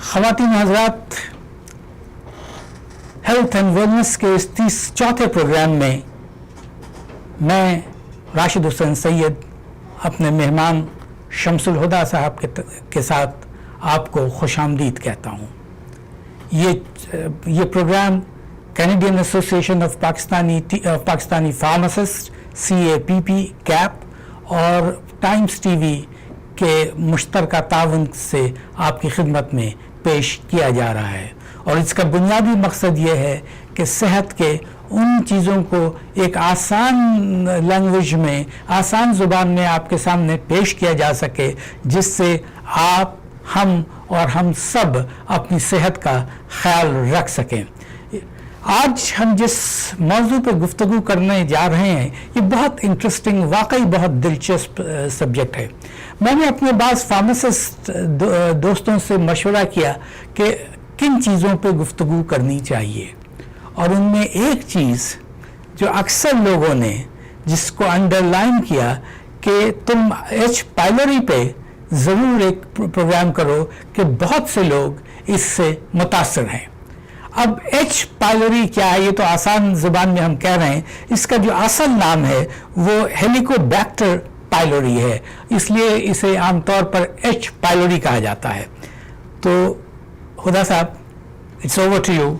ख़वातीन हज़रात, health and wellness के इस चौथे प्रोग्राम में मैं राशिद हुसैन सैयद अपने मेहमान शम्सुल हुदा साहब के साथ आपको खुशामदीद कहता हूँ। ये programme Canadian association of Pakistani pharmacist CAPP cap और टाइम्स टीवी के मुश्तरका ताउन से आपकी खिदमत में पेश किया जा रहा है और इसका बुनियादी मकसद ये है कि सेहत के उन चीज़ों को एक आसान लैंग्वेज में, आसान ज़ुबान में आपके सामने पेश किया जा सके, जिससे आप, हम और हम सब अपनी सेहत का ख्याल रख सकें। आज हम जिस मौजू पर गुफ्तगू करने जा रहे हैं ये बहुत इंटरेस्टिंग, वाकई बहुत दिलचस्प सब्जेक्ट है। मैंने अपने बाज़ फार्मासिस्ट दोस्तों से मशवरा किया कि किन चीज़ों पे गुफ्तगू करनी चाहिए, और उनमें एक चीज़ जो अक्सर लोगों ने जिसको अंडरलाइन किया कि तुम H. पायलोरी पे ज़रूर एक प्रोग्राम करो कि बहुत से लोग इससे मुतासर हैं। अब H. पायलोरी क्या है, ये तो आसान ज़ुबान में हम कह रहे हैं। इसका जो असल नाम है वो हेलिकोबैक्टर पायलोरी है, इसलिए इसे आमतौर पर H. पायलोरी कहा जाता है। तो Huda sahab, it's over to you.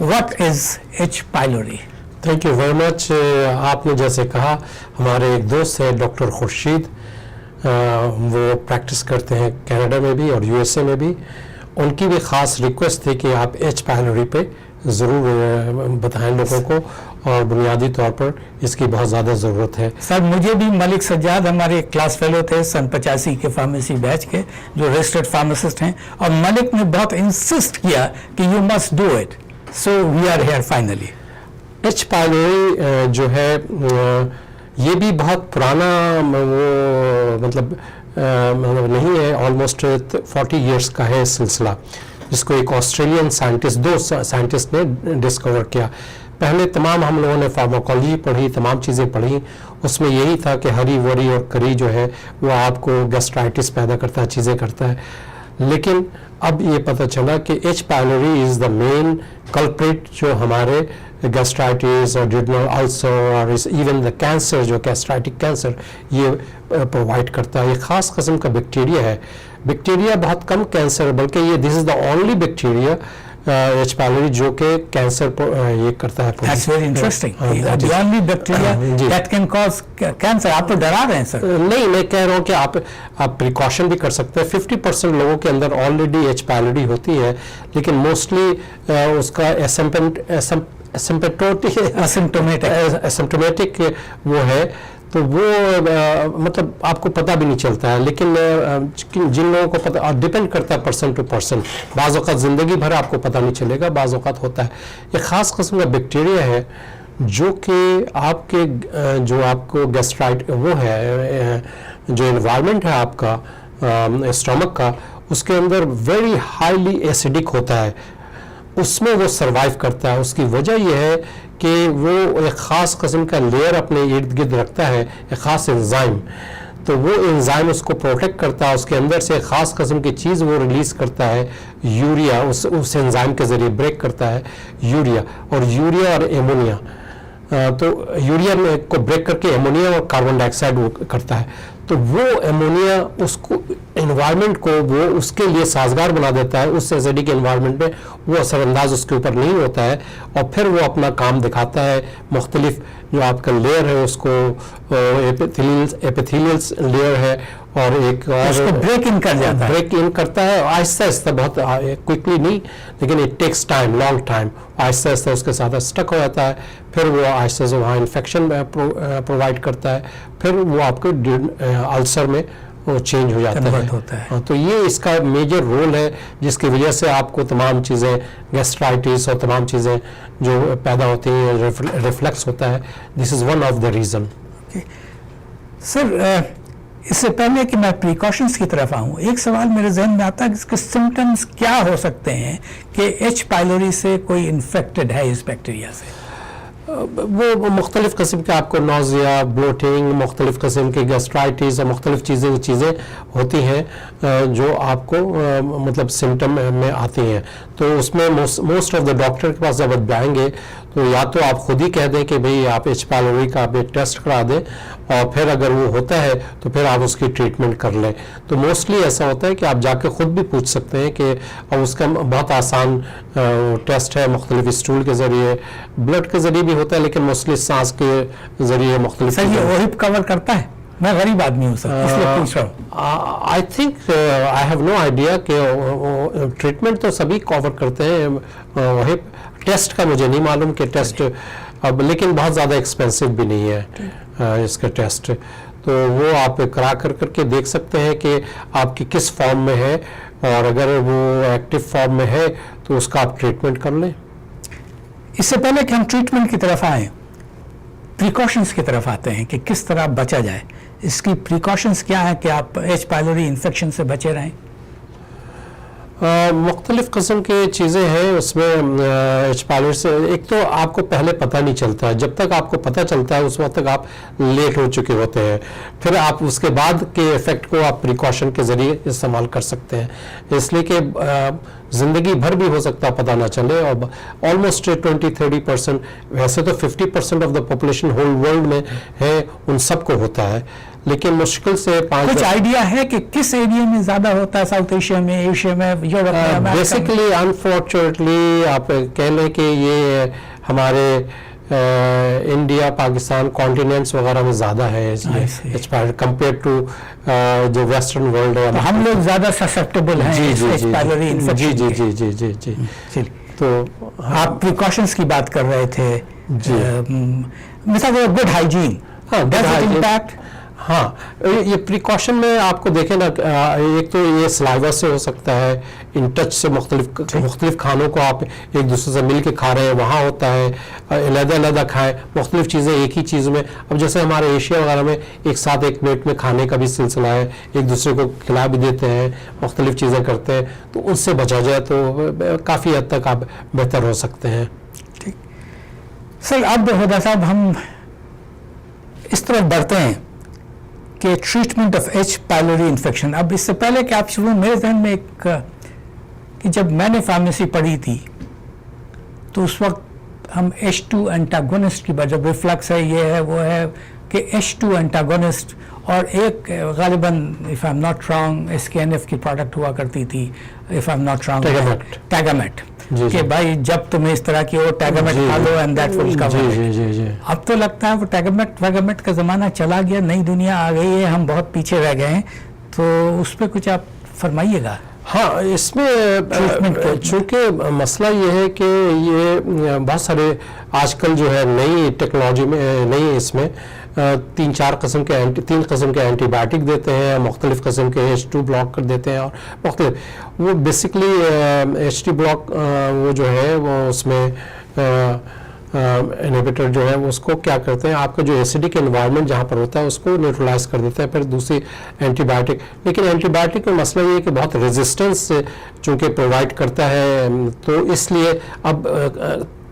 What is H. Pylori? Thank you very much. आपने जैसे कहा, हमारे एक दोस्त है डॉक्टर खुर्शीद, वो प्रैक्टिस करते हैं कनाडा में भी और USA में भी। उनकी भी ख़ास रिक्वेस्ट थी कि आप H. पायलोरी पे ज़रूर बताएं लोगों को, और बुनियादी तौर पर इसकी बहुत ज़्यादा ज़रूरत है। सर, मुझे भी मलिक सज्जाद हमारे क्लास फेलो थे सन 85 के फार्मेसी बैच के, जो रजिस्टर्ड फार्मासिस्ट हैं, और मलिक ने बहुत इंसिस्ट किया कि you must do it, so we are here finally. H. Pylori जो है ये भी बहुत पुराना मतलब नहीं है, ऑलमोस्ट 40 इयर्स का है सिलसिला, जिसको एक ऑस्ट्रेलियन साइंटिस्ट, दो साइंटिस्ट ने डिस्कवर किया। पहले तमाम हम लोगों ने फार्माकोलॉजी पढ़ी, तमाम चीज़ें पढ़ी, उसमें यही था कि हरी वरी और करी जो है वो आपको गैस्ट्राइटिस पैदा करता है, चीज़ें करता है। लेकिन अब ये पता चला कि H. Pylori is the main culprit जो हमारे गैस्ट्राइटिस और ड्यूडेनल अल्सर और इवन द कैंसर, जो गैस्ट्राइटिक कैंसर, ये प्रोवाइड करता है। ये ख़ास किस्म का बैक्टीरिया है। बैक्टीरिया बहुत कम कैंसर, बल्कि ये this is the only bacteria H. Pylori जो कि कैंसर ये करता है। That's very interesting. The only bacteria that can cause cancer. आप तो डरा रहे हैं सर? नहीं, मैं कह रहा हूँ कि आप प्रिकॉशन भी कर सकते हैं। 50% लोगों के अंदर ऑलरेडी H. पायलोरी होती है, लेकिन मोस्टली उसका एसिम्प्टोमेटिक वो है, तो वो मतलब आपको पता भी नहीं चलता है। लेकिन जिन लोगों को पता, डिपेंड करता है पर्सन टू पर्सन। बाज़ औक़ात ज़िंदगी भर आपको पता नहीं चलेगा, बाज़ औक़ात होता है। ये ख़ास किस्म का बैक्टीरिया है जो कि आपके जो आपको गैस्ट्राइट वो है, जो एनवायरनमेंट है आपका स्टमक का, उसके अंदर वेरी हाईली एसिडिक होता है, उसमें वो सर्वाइव करता है। उसकी वजह यह है कि वो एक ख़ास किस्म का लेयर अपने इर्द गिर्द रखता है, एक ख़ास एंजाइम। तो वो एंजाइम उसको प्रोटेक्ट करता है, उसके अंदर से ख़ास किस्म की चीज़ वो रिलीज़ करता है, यूरिया, उस एंजाइम के ज़रिए ब्रेक करता है यूरिया और एमोनिया। तो यूरिया में को ब्रेक करके एमोनिया और कार्बन डाइऑक्साइड वो करता है। तो वो एमोनिया उसको एनवायरनमेंट को वो उसके लिए साजगार बना देता है। उस एसिडिक एनवायरनमेंट में वो असरअंदाज उसके ऊपर नहीं होता है, और फिर वो अपना काम दिखाता है। मुख्तलिफ जो आपका लेयर है उसको एपिथेलियल लेयर है, और एक उसको ब्रेक इन कर जाता है, ब्रेक इन करता है आहिस्ता आहिस्ता, बहुत क्विकली नहीं, लेकिन it takes time, long time. आहिस्ता आहिस्ता उसके साथ स्टक हो जाता है, फिर वो आहिस्ता से वहाँ इन्फेक्शन प्रोवाइड करता है, फिर वो आपके अल्सर में वो चेंज हो जाता है। तो ये इसका मेजर रोल है, जिसकी वजह से आपको तमाम चीज़ें, गैस्ट्राइटिस और तमाम चीज़ें जो पैदा होती हैं, रिफ्लेक्स होता है। This is one of the reason. Sir, इससे पहले कि मैं प्रिकॉशंस की तरफ आऊँ, एक सवाल मेरे जहन में आता है कि इसके सिम्टम्स क्या हो सकते हैं कि H. पायलोरी से कोई इन्फेक्टेड है इस बैक्टीरिया से? वो मुख्तलिफ़ किस्म के आपको नोज़िया, ब्लोटिंग, मुख्तलिफ़ किस्म की गैस्ट्राइटिस और मुख्तलिफ़ चीज़ें होती हैं जो आपको मतलब सिम्टम में आती हैं। तो उसमें मोस्ट ऑफ द डॉक्टर के पास जब आप जाएंगे तो या तो आप खुद ही कह दें कि भाई आप एच पायलोरी का आप एक टेस्ट करा दें, और फिर अगर वो होता है तो फिर आप उसकी ट्रीटमेंट कर लें। तो मोस्टली ऐसा होता है कि आप जाके खुद भी पूछ सकते हैं कि अब उसका बहुत आसान टेस्ट है, मुख्तलिफ स्टूल के ज़रिए, ब्लड के ज़रिए भी होता है, लेकिन मोस्टली सांस के ज़रिए मुख्तलिफ। सर ये ओहिप कवर करता है? मैं गरीब आदमी हूँ सर, इसलिए पूछ रहा हूँ। I think I have no idea कि ट्रीटमेंट तो सभी कवर करते हैं। ओहिप टेस्ट का मुझे नहीं मालूम कि टेस्ट अब, लेकिन बहुत ज़्यादा एक्सपेंसिव भी नहीं है इसका टेस्ट। तो वो आप करा करके देख सकते हैं कि आपकी किस फॉर्म में है, और अगर वो एक्टिव फॉर्म में है तो उसका आप ट्रीटमेंट कर लें। इससे पहले कि हम ट्रीटमेंट की तरफ आए, प्रिकॉशंस की तरफ आते हैं कि किस तरह बचा जाए। इसकी प्रिकॉशंस क्या है कि आप एच पायलोरी इन्फेक्शन से बचे रहें? मुख्तलिफ किस्म की चीज़ें हैं उसमें। एच पायलोरी से एक तो आपको पहले पता नहीं चलता है, जब तक आपको पता चलता है उस वक्त तक आप लेट हो चुके होते हैं। फिर आप उसके बाद के इफ़ेक्ट को आप प्रिकॉशन के ज़रिए इस्तेमाल कर सकते हैं, इसलिए कि ज़िंदगी भर भी हो सकता है पता ना चले। और ऑलमोस्ट 20-30%, वैसे तो 50% of the population whole world में है, उन सबको होता है, लेकिन मुश्किल से कुछ आइडिया है कि किस एरिया में ज्यादा होता है? साउथ एशिया में, एशिया में, यूरोप में? बेसिकली अनफॉर्चुनेटली आप कह लें कि ये हमारे इंडिया, पाकिस्तान, कॉन्टिनेंट्स वगैरह में ज़्यादा है कंपेयर टू जो वेस्टर्न वर्ल्ड है। तो हम लोग ज़्यादा ससेप्टेबल हैं एच पायलोरी इन्फेक्शन के। जी जी जी जी जी। तो आप प्रिकॉशंस की बात कर रहे थे जी। मिसाल गुड हाइजीन, इम्पैक्ट। हाँ, ये प्रिकॉशन में आपको देखें ना, एक तो ये सलाइवा से हो सकता है, इन टच से मुख्तलिफ खानों को आप एक दूसरे से मिल के खा रहे हैं, वहाँ होता है, अलग-अलग खाएं, मुख्तलिफ चीज़ें एक ही चीज़ में। अब जैसे हमारे एशिया वगैरह में एक साथ एक प्लेट में खाने का भी सिलसिला है, एक दूसरे को खिला भी देते हैं, मुख्तलिफ चीज़ें करते हैं, तो उनसे बचा जाए तो काफ़ी हद तक आप बेहतर हो सकते हैं। ठीक सर, अब हुदा साहब हम इस तरफ बढ़ते हैं कि treatment of H pylori infection. अब इससे पहले कि आप शुरू, मेरे जहन में एक कि जब मैंने फार्मेसी पढ़ी थी तो उस वक्त हम H2 एंटागोनिस्ट की बात, जब रिफ्लक्स है, ये है, वो है, कि H2 एंटागोनिस्ट और एक गालिबन if I am not wrong SKNF की प्रोडक्ट हुआ करती थी, if I am not wrong Tagamet, कि भाई जब तुम्हें इस तरह की हो टैगामेट खा लो एंड दैट विल कवर। अब तो लगता है वो टैगामेट का ज़माना चला गया, नई दुनिया आ गई है, हम बहुत पीछे रह गए हैं। तो उस पर कुछ आप फरमाइएगा। हाँ, इसमें चूँकि मसला ये है कि ये बहुत सारे आजकल जो है नई टेक्नोलॉजी में, नई इसमें तीन किस्म के एंटीबायोटिक देते हैं, मुख्तलिफ किस्म के H2 ब्लॉक कर देते हैं, और मुख्तलिफ वो बेसिकली H2 ब्लॉक वो जो है वो उसमें इनहिबिटर जो है उसको क्या करते हैं, आपका जो एसिडिक एनवायरनमेंट जहाँ पर होता है उसको न्यूट्रलाइज कर देता है, फिर दूसरी एंटीबायोटिक। लेकिन एंटीबायोटिक में मसला ये है कि बहुत रेजिस्टेंस चूँकि प्रोवाइड करता है, तो इसलिए अब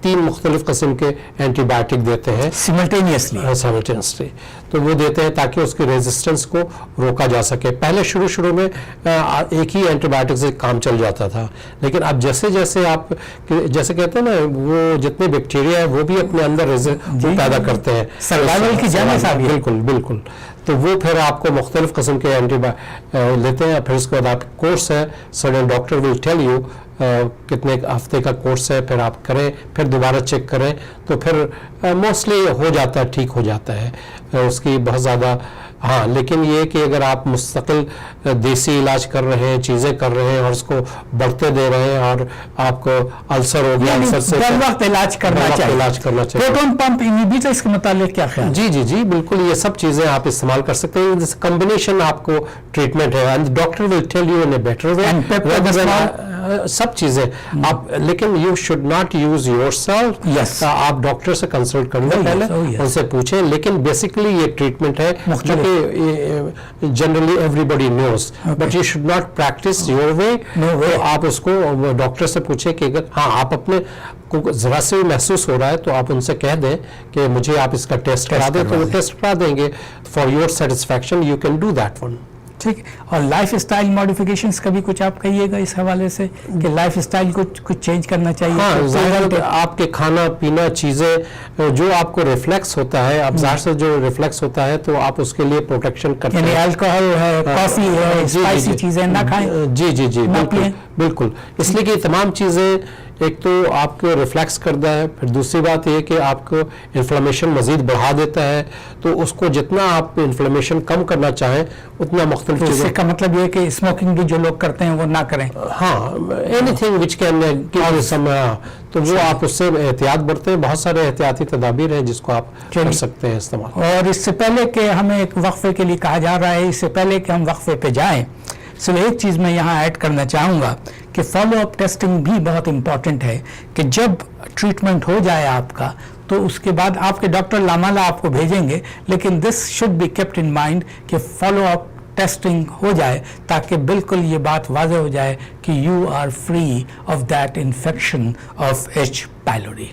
3 मुख्तलिफ किस्म के एंटीबायोटिक देते हैं सिमल्टेनियसली। तो वो देते हैं ताकि उसकी रेजिस्टेंस को रोका जा सके। पहले शुरू में एक ही एंटीबायोटिक से काम चल जाता था, लेकिन अब जैसे जैसे आप जैसे कहते हैं ना, वो जितने बैक्टीरिया है वो भी अपने अंदर वो पैदा करते हैं, सर्वाइवल की जाने साहब। बिल्कुल। तो वो फिर आपको मुख्तलिफ किस्म के एंटीबायोटिक लेते हैं, फिर उसके बाद आप कोर्स है, certain doctor will tell you कितने हफ्ते का कोर्स है, फिर आप करें, फिर दोबारा चेक करें, तो फिर मोस्टली हो जाता है, ठीक हो जाता है उसकी बहुत ज़्यादा। हाँ, लेकिन ये कि अगर आप मुस्तकिल देसी इलाज कर रहे हैं, चीज़ें कर रहे हैं और उसको बढ़ते दे रहे हैं और आपको अल्सर हो गया, अल्सर से वक्त इलाज करना चाहिए। प्रोटॉन पंप इनहिबिटर्स के मुतालिक क्या ख्याल? जी बिल्कुल, ये सब चीज़ें आप इस्तेमाल कर सकते हैं। कॉम्बिनेशन आपको ट्रीटमेंट है, doctor will tell you in a better way. सब चीजें आप, लेकिन you should not use yourself. Yes. आप डॉक्टर से कंसल्ट कर लें Oh, yes. पहले, Oh, yes. उनसे पूछें। लेकिन बेसिकली ये ट्रीटमेंट है जो कि generally everybody knows, but you should not practise your way. No way. तो आप उसको डॉक्टर से पूछें कि अगर हाँ आप अपने को जरा से भी महसूस हो रहा है तो आप उनसे कह दें कि मुझे आप इसका टेस्ट करा दें, तो वो टेस्ट करा देंगे। For your satisfaction you can do that one. ठीक है। और लाइफ स्टाइल मॉडिफिकेशंस का भी कुछ आप कहिएगा इस हवाले से कि लाइफ स्टाइल कुछ चेंज करना चाहिए। हाँ, तो जाहिर है आपके खाना पीना चीजें जो आपको रिफ्लेक्स होता है, आप जाहिर से जो रिफ्लेक्स होता है तो आप उसके लिए प्रोटेक्शन करते यानी हैं। अल्कोहल है, कॉफी है, जी, स्पाइसी जी, चीजें ना खाएं। जी जी जी, ना बिल्कुल पिएं। बिल्कुल। इसलिए कि तमाम चीजें एक तो आपको रिफ्लेक्स करता है, फिर दूसरी बात ये कि आपको इन्फ्लेमेशन मजीद बढ़ा देता है, तो उसको जितना आप इन्फ्लेमेशन कम करना चाहें उतना मुख्तलिफ तो चीज़ों। इसका मतलब ये है कि स्मोकिंग भी जो लोग करते हैं वो ना करें। हाँ, anything which can give some, तो वो आप उससे एहतियात बरतें। बहुत सारे एहतियाती तदाबीर हैं जिसको आप कर सकते हैं इस्तेमाल। और इससे पहले कि हमें एक वक्फे के लिए कहा जा रहा है, इससे पहले कि हम वक्फे पे जाएं, सिर्फ एक चीज़ मैं यहाँ ऐड करना चाहूँगा कि फॉलो अप टेस्टिंग भी बहुत इम्पॉर्टेंट है कि जब ट्रीटमेंट हो जाए आपका तो उसके बाद आपके डॉक्टर लामाला आपको भेजेंगे, लेकिन this should be kept in mind कि फॉलो अप टेस्टिंग हो जाए ताकि बिल्कुल ये बात वाज़ेह हो जाए कि you are free of that infection of H pylori.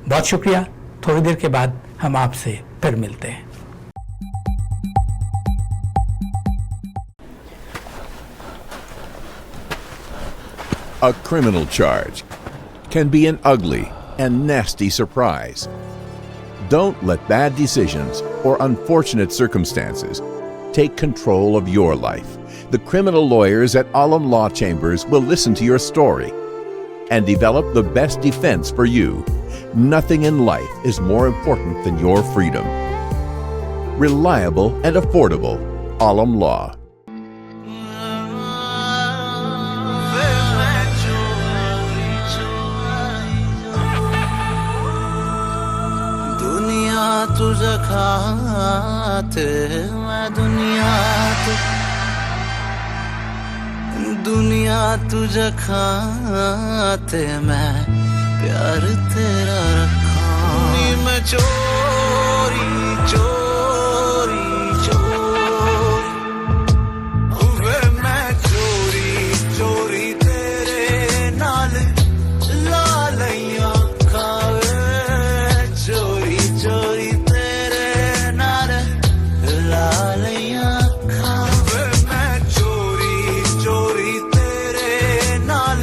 बहुत शुक्रिया। थोड़ी देर के बाद हम आपसे फिर मिलते हैं। A criminal charge can be an ugly and nasty surprise. Don't let bad decisions or unfortunate circumstances take control of your life. The criminal lawyers at Alam Law Chambers will listen to your story and develop the best defense for you. Nothing in life is more important than your freedom. Reliable and affordable. Alam Law. तुझे खाते मैं दुनिया तुझे खाते मैं प्यार तेरा रखा मैं चोरी चोरी चोरी वे मैं चोरी चोरी तेरे नाल लालियां खावे चोरी चोरी तेरे नाल लालियां खावे मैं चोरी चोरी तेरे नाल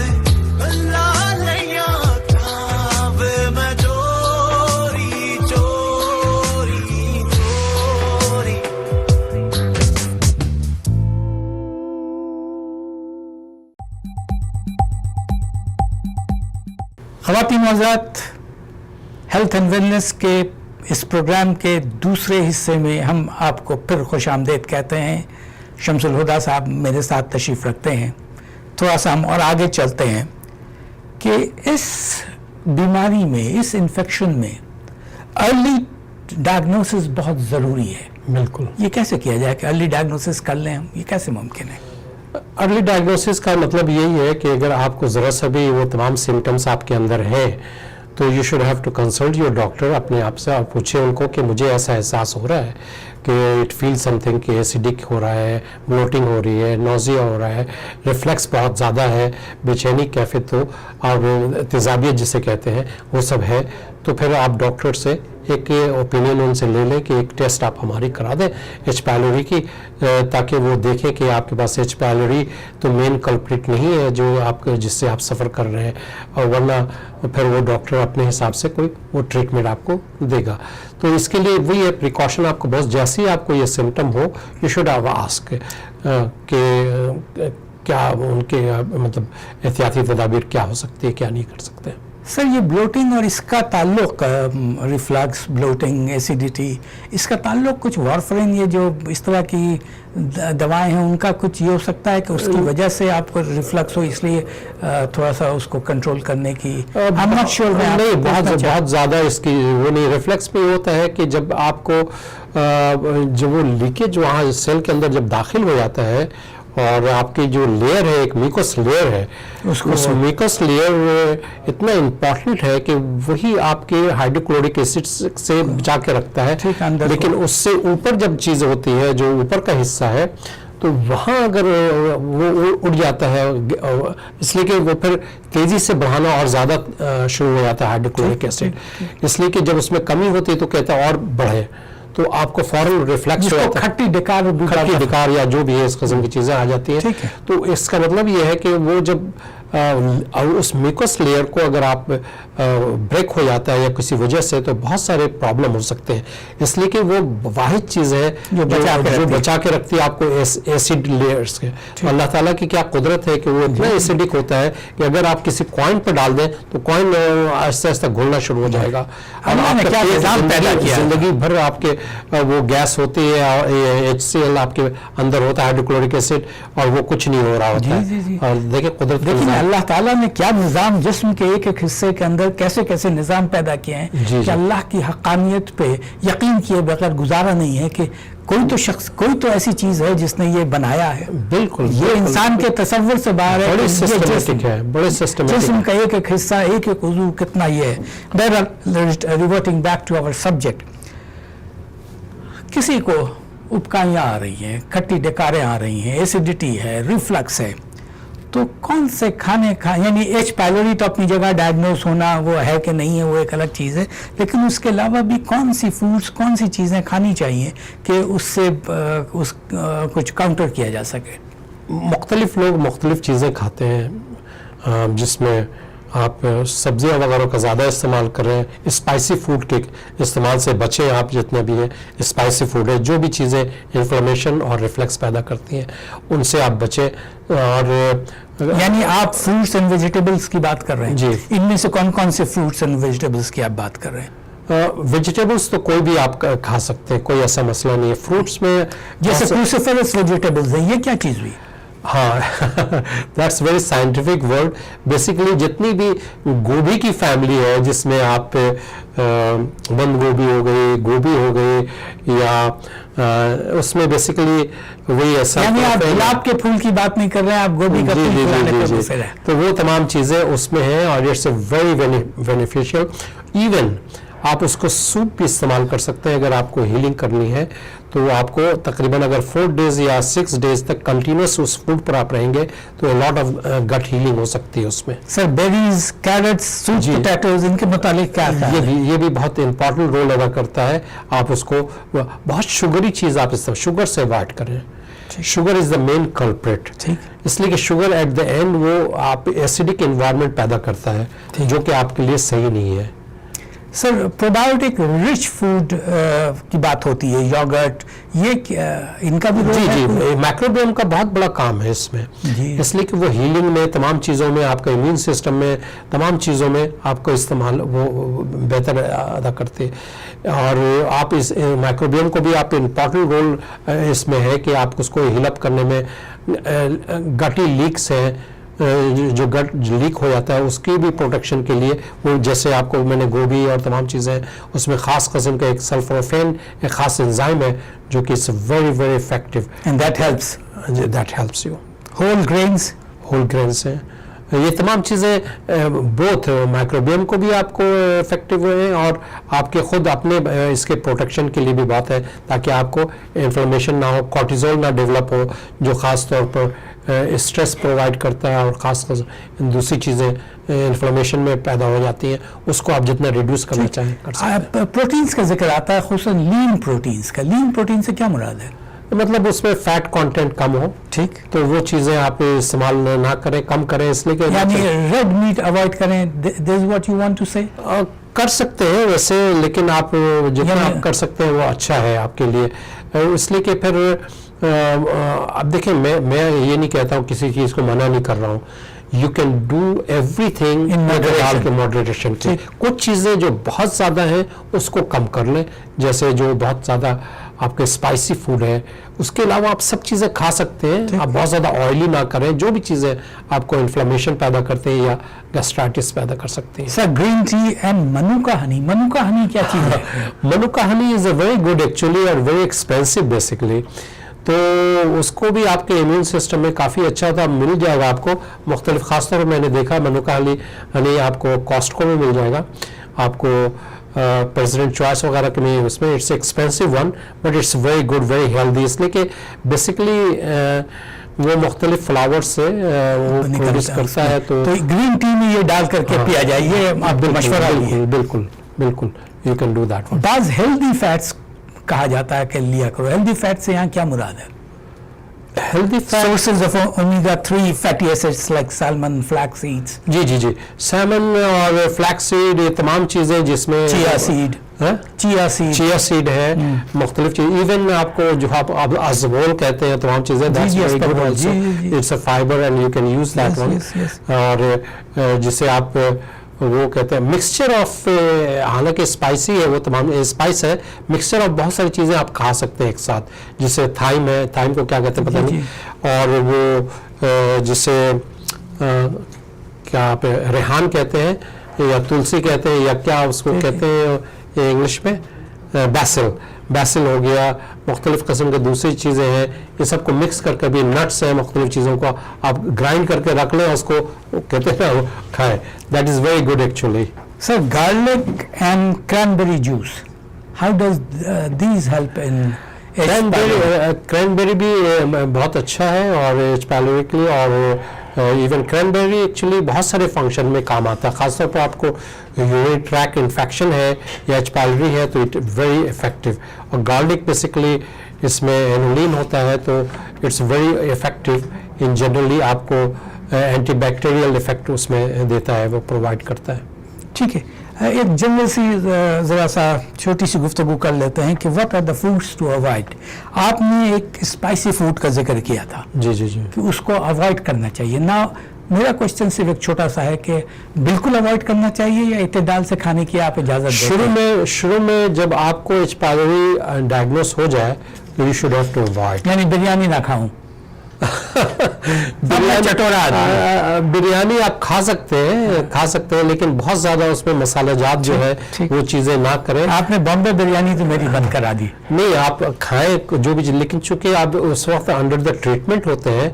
लालियां खावे मैं चोरी चोरी चोरी। ख़वातीन हज़रात, हेल्थ एंड वेलनेस के इस प्रोग्राम के दूसरे हिस्से में हम आपको फिर खुश आमदेद कहते हैं। शमसुल हुदा साहब मेरे साथ तशरीफ़ रखते हैं। थोड़ा सा हम और आगे चलते हैं कि इस बीमारी में, इस इन्फेक्शन में अर्ली डायग्नोसिस बहुत ज़रूरी है। बिल्कुल। ये कैसे किया जाए कि अर्ली डायग्नोसिस कर लें हम, ये कैसे मुमकिन है? अर्ली डायग्नोसिस का मतलब यही है कि अगर आपको ज़रा सा भी वो तमाम सिम्टम्स आपके अंदर हैं तो you should have to consult your doctor. अपने आप से आप पूछे उनको कि मुझे ऐसा एहसास हो रहा है कि इट फील समथिंग कि एसिडिक हो रहा है, ब्लोटिंग हो रही है, नोजिया हो रहा है, रिफ्लेक्स बहुत ज़्यादा है, बेचैनी कैफियत तो और तेज़ाबियत जिसे कहते हैं वो सब है, तो फिर आप डॉक्टर से एक ओपिनियन उनसे ले लें कि एक टेस्ट आप हमारी करा दें एच पायलोरी की, ताकि वो देखें कि आपके पास एच पायलोरी तो मेन कल्प्रिट नहीं है जो आप जिससे आप सफ़र कर रहे हैं, और वरना फिर वो डॉक्टर अपने हिसाब से कोई वो ट्रीटमेंट आपको देगा। तो इसके लिए वही है प्रिकॉशन, आपको बहुत जैसे ही आपको ये सिम्टम हो यू शुड हैव आस्क कि क्या उनके मतलब एहतियाती तदाबीर क्या हो सकती है, क्या नहीं कर सकते हैं। सर, ये ब्लोटिंग और इसका ताल्लुक, रिफ्लक्स, ब्लोटिंग, एसिडिटी, इसका ताल्लुक कुछ वारफरिन, ये जो इस तरह की दवाएं हैं उनका कुछ ये हो सकता है कि उसकी वजह से आपको रिफ्लक्स हो, इसलिए थोड़ा सा उसको कंट्रोल करने की I'm not sure मैं नहीं, आपको पूछना चाहता बहुत ज़्यादा इसकी वो नहीं। रिफ्लेक्स पे होता है कि जब आपको जो वो लीकेज वहाँ सेल के अंदर जब दाखिल हो जाता है और आपकी जो लेयर है, एक म्यूकस लेयर है, उस म्यूकस लेयर इतना इम्पोर्टेंट है कि वही आपके हाइड्रोक्लोरिक एसिड से बचा के रखता है। ठीक, अंदर लेकिन उससे ऊपर जब चीज़ होती है, जो ऊपर का हिस्सा है, तो वहाँ अगर वो उड़ जाता है, इसलिए कि वो फिर तेज़ी से बढ़ाना और ज़्यादा शुरू हो जाता है हाइड्रोक्लोरिक एसिड। इसलिए कि जब उसमें कमी होती है तो कहता है और बढ़े, तो आपको फौरन रिफ्लेक्स हो जाता है, खट्टी डिकार या जो भी है इस किस्म की चीज़ें आ जाती है। तो इसका मतलब ये है कि वो जब उस म्यूकस लेयर को अगर आप ब्रेक हो जाता है या किसी वजह से, तो बहुत सारे प्रॉब्लम हो सकते हैं। इसलिए कि वो वाहिद चीज़ है जो बचा के रखती है आपको एसिड लेयर्स के। अल्लाह ताला की क्या कुदरत है कि वो इतना एसिडिक होता है कि अगर आप किसी कॉइन पर डाल दें तो कॉइन आहिस्ता आहिस्ता घुलना शुरू हो जाएगा। और क्या निजाम पैदा किया, जिंदगी भर आपके वो गैस होती है, HCl आपके अंदर होता है, हाइड्रोक्लोरिक एसिड, और वो कुछ नहीं हो रहा होता है। और देखिए कुदरत, अल्लाह ताला ने क्या निज़ाम जिस्म के एक एक हिस्से के अंदर कैसे कैसे निज़ाम पैदा किए हैं कि अल्लाह की हक़ानियत पे यकीन किए बगैर गुजारा नहीं है कि कोई तो शख्स, कोई तो ऐसी चीज़ है जिसने ये बनाया है। बिल्कुल, ये इंसान के तसव्वुर से बाहर है। बड़े सिस्टमैटिक है, बड़े सिस्टमैटिक। जिस्म का एक एक हिस्सा, एक एक उज़ू कितना ये है। बहरहाल, reverting back to our subject, किसी को उबकाइयाँ आ रही हैं, खट्टी डकारें आ रही हैं, एसिडिटी है, रिफ्लक्स है, तो कौन से खाने यानी H. पायलोरी तो अपनी जगह डायग्नोस होना वो है कि नहीं है, वो एक अलग चीज़ है, लेकिन उसके अलावा भी कौन सी फूड्स, कौन सी चीज़ें खानी चाहिए कि उससे कुछ काउंटर किया जा सके। मुख्तलिफ लोग मुख्तलिफ चीज़ें खाते हैं, जिसमें आप सब्जियां वगैरह का ज़्यादा इस्तेमाल कर रहे हैं। स्पाइसी फूड के इस्तेमाल से बचें आप, जितने भी हैं स्पाइसी फूड है, जो भी चीज़ें इन्फ्लेमेशन और रिफ्लेक्स पैदा करती हैं उनसे आप बचें। और यानी आप फ्रूट्स एंड वेजिटेबल्स की बात कर रहे हैं जी। इनमें से कौन कौन से फ्रूट्स एंड वेजिटेबल्स की आप बात कर रहे हैं? वेजिटेबल्स तो कोई भी आप खा सकते हैं, कोई ऐसा मसला नहीं है। फ्रूट्स में जैसे क्रूसिफेरस वेजिटेबल्स हैं, ये क्या चीज़ हुई? हाँ, that's very scientific word. Basically जितनी भी गोभी की फैमिली है, जिसमें आप बंद गोभी हो गई, गोभी हो गई, या उसमें बेसिकली वही ऐसा, यानी आप गुलाब के फूल की बात नहीं कर रहे हैं, आप गोभी का फूल खिलाने का पूछ रहे हैं। तो वो तमाम चीज़ें उसमें हैं और इट्स वेरी बेनिफिशियल। इवन आप उसको सूप भी इस्तेमाल कर सकते हैं अगर आपको हीलिंग करनी है। तो आपको तकरीबन अगर 4 डेज या 6 डेज तक कंटिन्यूस उस फूड पर आप रहेंगे तो लॉट ऑफ गट हीलिंग हो सकती है उसमें। Sir, berries, carrots, sweet potatoes, इनके मुतालिक क्या है? ये भी बहुत इंपॉर्टेंट रोल अदा करता है। आप उसको बहुत शुगरी चीज़ आप इस्तेमाल, शुगर से अवॉइड करें। Sugar is the main culprit, इसलिए कि शुगर एट द एंड वो आप एसिडिक एनवायरनमेंट पैदा करता है जो कि आपके लिए सही नहीं है। सर, प्रोबायोटिक रिच फूड की बात होती है, योगर्ट, ये इनका भी रोल है? जी, माइक्रोबियोम का बहुत बड़ा काम है इसमें, इसलिए कि वो हीलिंग में, तमाम चीज़ों में, आपका इम्यून सिस्टम में, तमाम चीज़ों में आपको इस्तेमाल वो बेहतर अदा करते हैं। और आप इस माइक्रोबियोम को भी आप इम्पॉर्टेंट रोल इसमें है कि आप उसको हील अप करने में, गटी लीक्स हैं, जो गट लीक हो जाता है उसकी भी प्रोटेक्शन के लिए वो, जैसे आपको मैंने गोभी और तमाम चीज़ें, उसमें ख़ास किस्म का एक सल्फोराफेन, एक ख़ास एंजाइम है जो कि it's very very effective and that helps you. Whole grains हैं, ये तमाम चीज़ें बोथ माइक्रोबियम को भी आपको इफेक्टिव हैं और आपके खुद अपने इसके प्रोटेक्शन के लिए भी बात है, ताकि आपको इन्फ्लेमेशन ना हो, कॉर्टिजोल ना डेवलप हो, जो ख़ास तौर पर स्ट्रेस प्रोवाइड करता है और ख़ास दूसरी चीज़ें इन्फ्लेमेशन में पैदा हो जाती हैं, उसको आप जितना रिड्यूस करना चाहें कर सकते हैं। प्रोटीन्स का जिक्र आता है, खुसूसन लीन प्रोटीन्स का। लीन प्रोटीन से क्या मुराद है? मतलब उसमें फैट कंटेंट कम हो, ठीक, तो वो चीज़ें आप इस्तेमाल ना करें, कम करें, इसलिए कि यानी रेड मीट अवॉइड करें। This is what you want to say? कर सकते हैं वैसे, लेकिन आप जितना आप कर सकते हैं वो अच्छा है आपके लिए, इसलिए कि फिर अब देखिए, मैं ये नहीं कहता हूँ, किसी चीज़ को मना नहीं कर रहा हूँ। You can do everything in moderation. कुछ चीज़ें जो बहुत ज़्यादा हैं उसको कम कर लें, जैसे जो बहुत ज़्यादा आपके स्पाइसी फूड है, उसके अलावा आप सब चीज़ें खा सकते हैं। आप बहुत ज़्यादा ऑयली ना करें, जो भी चीज़ें आपको इन्फ्लेमेशन पैदा करते हैं या गैस्ट्राइटिस पैदा कर सकते हैं। Sir, green tea and manuka honey. Manuka honey क्या चीज़ है? Manuka honey is a very good actually और वेरी एक्सपेंसिव बेसिकली। तो उसको भी आपके इम्यून सिस्टम में काफ़ी अच्छा होता है, मिल जाएगा आपको मुख्तलिफ। खासतौर पर मैंने देखा मनुका हनी आपको कॉस्टको में मिल जाएगा, आपको प्रेसिडेंट चॉइस वगैरह के में उसमें it's expensive one but it's very good very healthy, इसलिए कि बेसिकली वो मुख्तलिफ फ्लावर्स से वो प्रोड्यूस करता है। तो ग्रीन टी में ये डाल करके पिया जाए, ये आपको मशवरा है। बिल्कुल बिल्कुल बिल्कुल, you can do that one. बाज हेल्दी फैट्स कहा जाता है कि लिया करो, हेल्दी फैट से यहाँ क्या मुराद है? Healthy fat sources of omega 3 fatty acids like salmon, flax seeds, जी सैमन और फ्लैक्स सीड, ये तमाम चीज़ें जिसमें चिया सीड, चिया सीड है, मुख्तलिफ चीज, इवन आपको जो आप अजमोल कहते हैं तमाम चीज़ें, that's very good also, it's a fibre and you can use that one. और जिसे आप वो कहते हैं मिक्सचर ऑफ, हालांकि स्पाइसी है वो तमाम स्पाइस है, मिक्सचर ऑफ बहुत सारी चीज़ें आप खा सकते हैं एक साथ, जिसे थाइम है, थाइम को क्या कहते हैं पता नहीं, और वो जिसे क्या आप रेहान कहते हैं या तुलसी कहते हैं या क्या उसको कहते हैं इंग्लिश में, बैसिल हो गया, मुख्तलिफ किस्म के दूसरी चीज़ें हैं, ये सबको मिक्स करके भी, नट्स हैं, मुख्तलिफ चीज़ों को आप ग्राइंड करके रख लें, उसको कहते हैं ना खाएं, that is very good actually. Sir garlic and cranberry juice, how does these help in? Cranberry भी बहुत अच्छा है और एच पायलोरी, और इवन क्रैनबेरी एक्चुअली बहुत सारे फंक्शन में काम आता है, खासतौर पर आपको यूरिन ट्रैक इन्फेक्शन है या एच पायलोरी है तो इट वेरी इफेक्टिव। और गार्लिक बेसिकली इसमें एनुलिन होता है तो it's very effective in generally, आपको एंटीबैक्टीरियल इफेक्ट उसमें देता है, वो प्रोवाइड करता है। ठीक है, एक जनरल सी ज़रा सा छोटी सी गुफ्तगू कर लेते हैं कि what are the foods to avoid. आपने एक स्पाइसी फूड का जिक्र किया था जी कि उसको अवॉइड करना चाहिए ना। मेरा क्वेश्चन सिर्फ एक छोटा सा है कि बिल्कुल अवॉइड करना चाहिए या इत्तेदाल से खाने की आप इजाज़त देते हैं? शुरू में जब आपको एच पायलोरी डायग्नोस हो जाए तो you should have to avoid, यानी बिरयानी ना खाऊं? बिरयानी आप खा सकते हैं लेकिन बहुत ज्यादा उसमें मसालेजात जो है वो चीजें ना करें। आपने बॉम्बे बिरयानी तो मेरी बंद करा दी। नहीं, आप खाएं जो भी, लेकिन चूंकि आप उस वक्त अंडर द ट्रीटमेंट होते हैं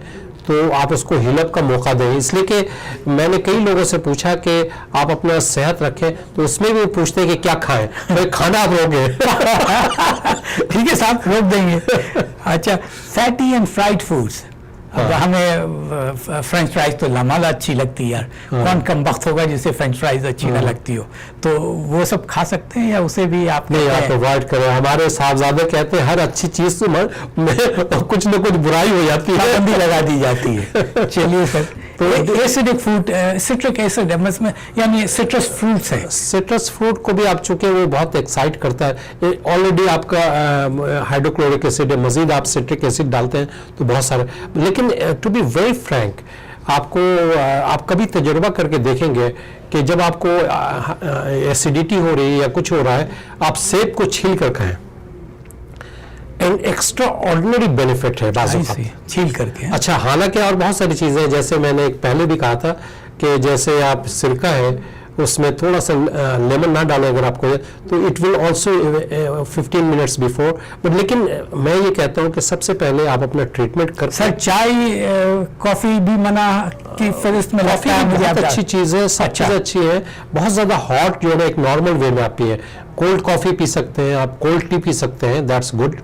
तो आप उसको हीलअप का मौका दें, इसलिए कि मैंने कई लोगों से पूछा कि आप अपना सेहत रखें तो उसमें भी पूछते हैं कि क्या खाएं, भाई खाना आप रोके। ठीक है साहब, रोक देंगे। अच्छा, फैटी एंड फ्राइड फूड्स, अब हमें फ्रेंच फ्राइज तो लामाला अच्छी लगती है यार, कौन कम वक्त होगा जिसे फ्रेंच फ्राइज अच्छी ना लगती हो, तो वो सब खा सकते हैं या उसे भी आप नहीं, आप अवॉइड करें। हमारे साहबजादे कहते हैं हर अच्छी चीज में कुछ न कुछ बुराई हो जाती है, पाबंदी लगा दी जाती है। चलिए सर, तो एसिडिक फ्रूट, सिट्रिक एसिड में यानी सिट्रस फ्रूट्स है, सिट्रस फ्रूट को भी आप चूंकि वो बहुत एक्साइट करता है, ऑलरेडी आपका हाइड्रोक्लोरिक एसिड है, मजीद आप सिट्रिक एसिड डालते हैं तो बहुत सारे, लेकिन टू बी वेरी फ्रैंक आपको आप कभी तजुर्बा करके देखेंगे कि जब आपको एसिडिटी हो रही है या कुछ हो रहा है, आप सेब को छील कर खाएं, एंड एक्स्ट्रा ऑर्डिनरी बेनिफिट है बाजू का छील करके। अच्छा, हालांकि और बहुत सारी चीज़ें हैं, जैसे मैंने एक पहले भी कहा था कि जैसे आप सिरका है उसमें थोड़ा सा लेमन ना डालें अगर आपको, तो it will also 15 minutes before, but लेकिन मैं ये कहता हूँ कि सबसे पहले आप अपना ट्रीटमेंट कर। सर चाय कॉफ़ी भी मना की फहरिस्त में? कॉफ़ी बहुत अच्छी चीज़ है, सब चीज़ अच्छी है, बहुत ज़्यादा हॉट जो है एक नॉर्मल वे में आप पिए, कोल्ड कॉफ़ी पी सकते हैं आप, कोल्ड टी पी सकते हैं, दैट्स गुड,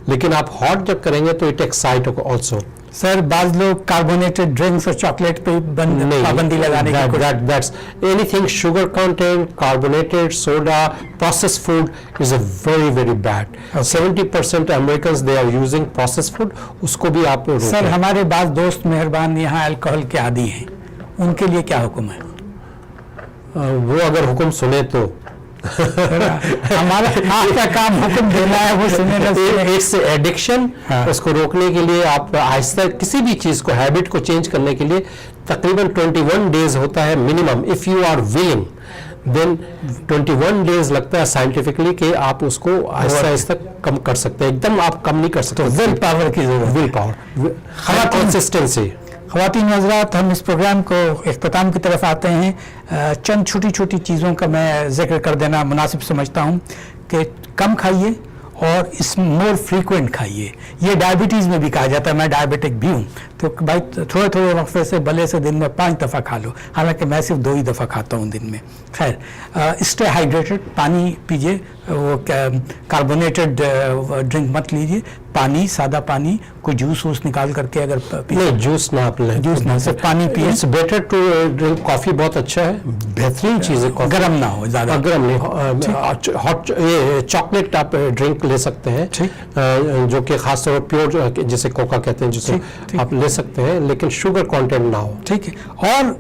लेकिन आप हॉट जब करेंगे तो इट एक्साइट ऑल्सो। सर बाज लोग कार्बोनेटेड ड्रिंक्स और चॉकलेट पे पाबंदी लगाने की that's anything sugar content, carbonated, soda, processed food is a very very bad. 70% Americans they are using processed food, उसको भी आप रोकें। सर हमारे बाज दोस्त मेहरबान यहाँ अल्कोहल के आदी हैं, उनके लिए क्या हुक्म है? वो अगर हुक्म सुने तो हमारा आपका काम हुक्म देना है, वो सुने। इट्स एडिक्शन, उसको रोकने के लिए आप आहिस्ता किसी भी चीज को, हैबिट को चेंज करने के लिए तकरीबन 21 डेज होता है minimum, if you are willing then 21 days लगता है साइंटिफिकली कि आप उसको आहिस्ता आहिस्ता कम कर सकते हैं, एकदम आप कम नहीं कर सकते। विल पावर की जरूरत, विल पावर, कंसिस्टेंसी। ख़वातीन हज़रात, हम इस प्रोग्राम को इख्तिताम की तरफ आते हैं। चंद छोटी छोटी चीज़ों का मैं जिक्र कर देना मुनासिब समझता हूँ कि कम खाइए और इस मोर फ्रीक्वेंट खाइए। ये डायबिटीज़ में भी कहा जाता है, मैं डायबिटिक भी हूँ, तो भाई थोड़े थोड़े वक्फे से भले से दिन में 5 दफ़ा खा लो, हालांकि मैं सिर्फ 2 ही दफ़ा खाता हूँ दिन में। खैर, स्टे हाइड्रेटेड, पानी पीजिए, वो कार्बोनेटेड ड्रिंक मत लीजिए, पानी, सादा पानी, कोई जूस वूस निकाल करके अगर नहीं, जूस ना आप लें, जूस ना, सिर्फ पानी पिए। It's better to drink coffee, बहुत अच्छा है, बेहतरीन चीज़ है कॉफ़ी। गर्म ना हो ज़्यादा, गर्म नहीं, हॉट चॉकलेट आप ड्रिंक ले सकते हैं, जो कि खासतौर पर प्योर जिसे कोका कहते हैं, जिसे आप ले सकते हैं, लेकिन शुगर कंटेंट ना हो। ठीक है। और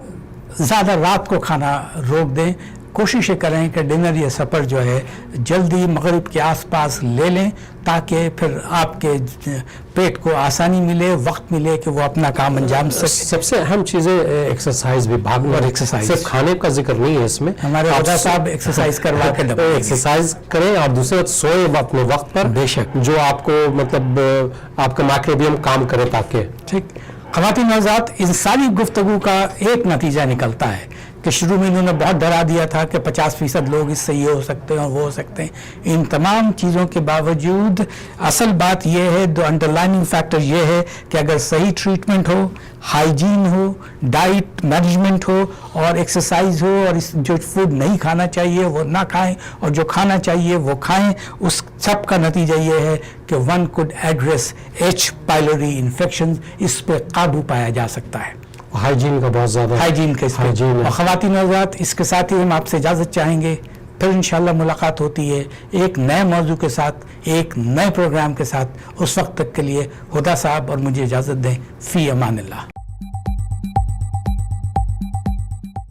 ज़्यादा रात को खाना रोक दें, कोशिश करें कि डिनर या सफ़र जो है जल्दी मगरिब के आसपास ले लें, ताकि फिर आपके पेट को आसानी मिले, वक्त मिले कि वो अपना काम अंजाम सके। सबसे अहम चीज़ें एक्सरसाइज भी, भागना और एक्सरसाइज, सिर्फ खाने का जिक्र नहीं है इसमें। हमारे खुदा साहब एक्सरसाइज करवा के दबाएंगे। एक्सरसाइज करें और दूसरे सोए अपने वक्त पर, बेशक, जो आपको मतलब आपका माइक्रोबियम काम करे ताकि। ठीक। ख़वातीन हज़रात, इन सारी गुफ्तगू का एक नतीजा निकलता है कि शुरू में इन्होंने बहुत डरा दिया था कि 50% लोग इससे ये हो सकते हैं और वो हो सकते हैं। इन तमाम चीज़ों के बावजूद असल बात यह है, द अंडरलाइनिंग फैक्टर ये है कि अगर सही ट्रीटमेंट हो, हाइजीन हो, डाइट मैनेजमेंट हो और एक्सरसाइज हो, और इस जो फूड नहीं खाना चाहिए वो ना खाएं और जो खाना चाहिए वो खाएं, उस सब का नतीजा ये है कि one could address H. Pylori infection, इस पर काबू पाया जा सकता है। हाइजीन का बहुत ज़्यादा, हाइजीन का हाइजीन। और ख़वातीन हज़रात, इसके साथ ही हम आपसे इजाज़त चाहेंगे, फिर इंशाअल्लाह मुलाकात होती है एक नए मौजू के साथ, एक नए प्रोग्राम के साथ। उस वक्त तक के लिए खुदा साहब और मुझे इजाज़त दें। फ़ी अमानिल्लाह।